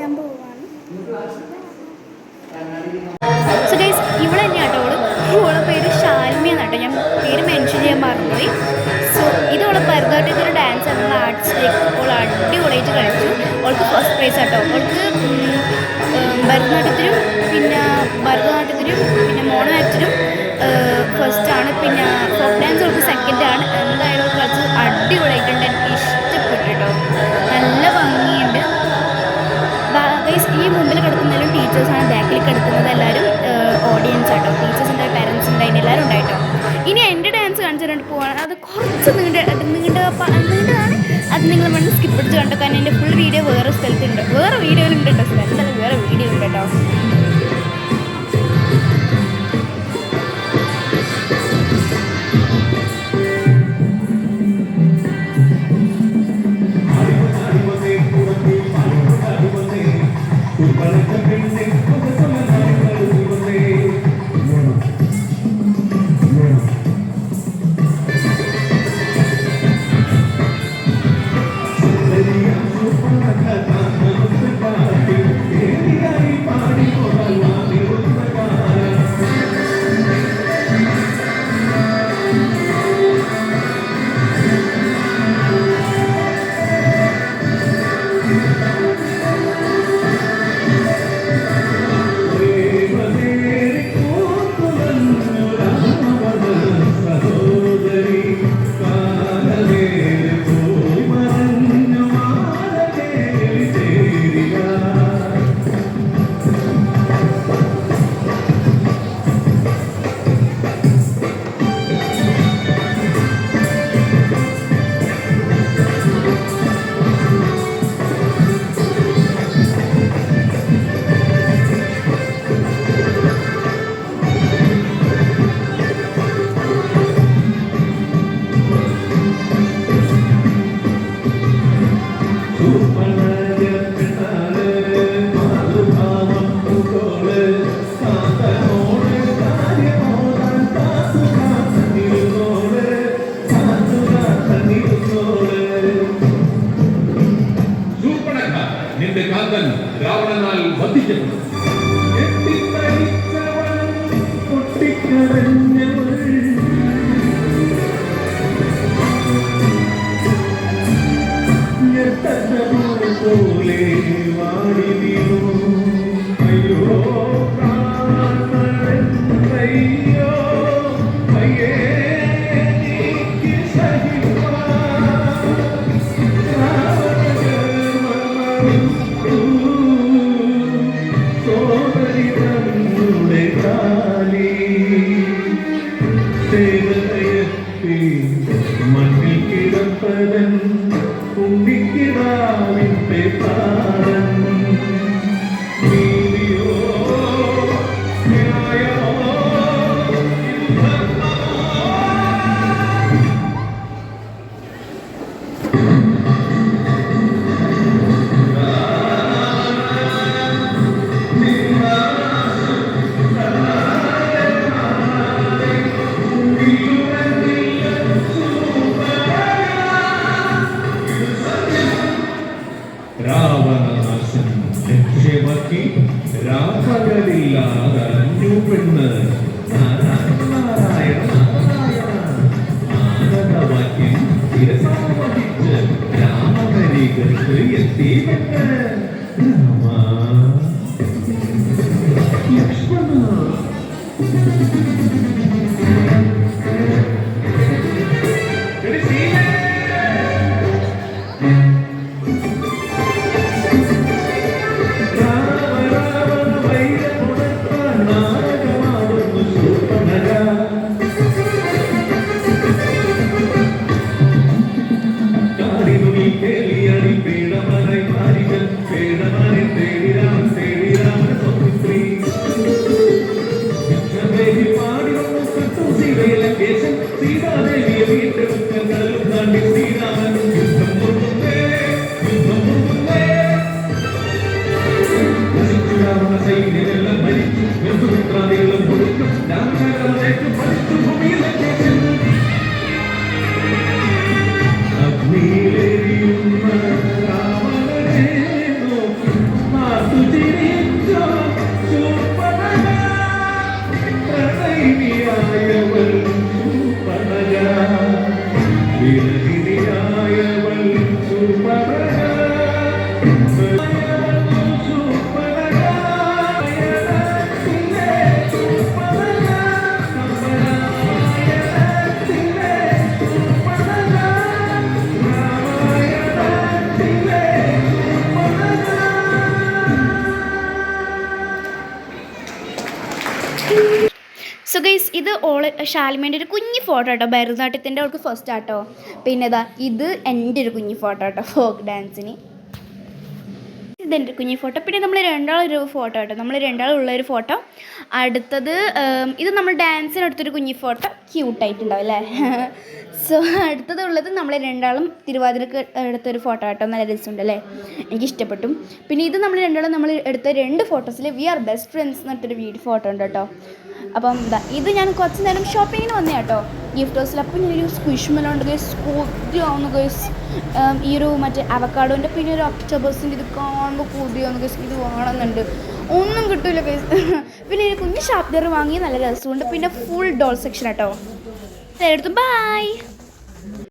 ഞാൻ പോവാണ്. So guys ഇവിടെ തന്നെയാട്ടോ ഓളെ പേര് ഷാൽമി എന്നാട്ടോ, ഞാൻ പേര് മെൻഷൻ ചെയ്യാൻ മറന്നുപോയി. സോ ഇത് ഓളെ ഭരതനാട്യത്തിൻ്റെ ഡാൻസ് എന്നുള്ള ആർട്സിലേക്ക് ഓൾ അടിപൊളിയായിട്ട് കളിച്ചു. ഓൾക്ക് ഫസ്റ്റ് പ്രൈസ് ആട്ടോ. ഓൾക്ക് ഭരതനാട്യത്തിനും പിന്നെ മോണോ ആക്ടിനും ഫസ്റ്റാണ്. പിന്നെ ഫോക്ക് ഡാൻസ് ഓൾക്ക് സെക്കൻഡാണ്. എന്തായാലും കളിച്ച് അടിപൊളിയായിട്ടുണ്ട്. എനിക്ക് ഇഷ്ടപ്പെട്ടു കേട്ടോ, നല്ല ഭംഗിയുണ്ട്. ഗൈസ് ഈ മുമ്പിൽ കിടക്കുന്നതിലും ടീച്ചേഴ്സാണ്, ബാക്കിൽ കിടക്കുന്നത് എല്ലാവരും ഓഡിയൻസ് ആട്ടോ. ടീച്ചേഴ്സിൻ്റെ പാരൻസ് ഉണ്ടായിരുന്നു, എല്ലാവരും ഉണ്ടായിട്ടോ. ഇനി എൻ്റെ ഡാൻസ് കാണിച്ചു തരാണ്ട് പോവാണ്. അത് കുറച്ച് നീണ്ടതാണ്. അത് നിങ്ങൾ വേണം സ്കിപ്പ് അടിച്ച് കണ്ടോ, കാരണം എൻ്റെ ഫുൾ വീഡിയോ വേറെ സ്ഥലത്തുണ്ട്, വേറെ വീഡിയോയിലുണ്ട് കേട്ടോ. സ്ഥലത്തല്ല, വേറെ വീഡിയോ ഉണ്ട് കേട്ടോ. നിന്റെ കാന്തൻ രാവണനാൽ വധിക്കപ്പെട്ടു. പോലെ വാടി വീണു. അയ്യോ അയ്യോ അയ്യേ മണ്ണിൽ കിടപ്പതൻ ഉണ്ണിക്കിടാവിന്റെ താരൻ നീതിയോ ന്യായമോ രാവണനാശൻ ലക്ഷ്യമാക്കി രാപകലില്ലാതഞ്ഞു പെണ്ണ്. നാരായണ ആനന്ദവാക്യം ശിരസാവഹിച്ച് രാമകരികൾക്ക് എത്തി രാമ ലക്ഷ്മണ. പേടമനെ സോ ഗൈസ് ഇത് ഷാലിമേൻ്റെ ഒരു കുഞ്ഞു ഫോട്ടോ കേട്ടോ, ഭരതനാട്യത്തിൻ്റെ അവൾക്ക് ഫസ്റ്റ് ആട്ടോ. പിന്നെ ഇത് എൻ്റെ ഒരു കുഞ്ഞു ഫോട്ടോ കേട്ടോ ഫോക്ക് ഡാൻസിന്. ഇതെൻ്റെ കുഞ്ഞു ഫോട്ടോ. പിന്നെ നമ്മൾ രണ്ടാളൊരു ഫോട്ടോ കേട്ടോ, നമ്മൾ രണ്ടാളുള്ളൊരു ഫോട്ടോ. അടുത്തത് ഇത് നമ്മൾ ഡാൻസിനെടുത്തൊരു കുഞ്ഞു ഫോട്ടോ, ക്യൂട്ടായിട്ടുണ്ടാവും അല്ലേ. സോ അടുത്തതുള്ളത് നമ്മൾ രണ്ടാളും തിരുവാതിരക്ക് എടുത്തൊരു ഫോട്ടോ കേട്ടോ, നല്ല രസമുണ്ട് അല്ലേ, എനിക്കിഷ്ടപ്പെട്ടു. പിന്നെ ഇത് നമ്മൾ രണ്ടാളും നമ്മൾ എടുത്ത 2 ഫോട്ടോസിൽ വി ആർ ബെസ്റ്റ് ഫ്രണ്ട്സ് എന്നിട്ടൊരു ഫോട്ടോ ഉണ്ട് കേട്ടോ. അപ്പം ഇത് ഞാൻ കുറച്ച് നേരം ഷോപ്പിങ്ങിന് വന്നേ കേട്ടോ ഗിഫ്റ്റ് ഹൗസിൽ. അപ്പം ഞാനൊരു സ്ക്വിഷ്മെലുണ്ട് ഗൈസ്, കൊതിയാവുന്നു ഗൈസ്. ഈ ഒരു മറ്റേ അവക്കാഡോൻ്റെ പിന്നെ ഒരു ഒക്ടോബസിൻ്റെ ഇത് കാണുമ്പോൾ കൊതിയാവുന്നു ഗൈസ്, ഇത് വേണമെന്നുണ്ട്, ഒന്നും കിട്ടില്ല ഗൈസ്. പിന്നെ ഒരു കുഞ്ഞ് ഷാർപ്നർ വാങ്ങി, നല്ല രസമുണ്ട്. പിന്നെ ഫുൾ ഡോൾ സെക്ഷൻ കേട്ടോ. എടുത്തു. ബൈ.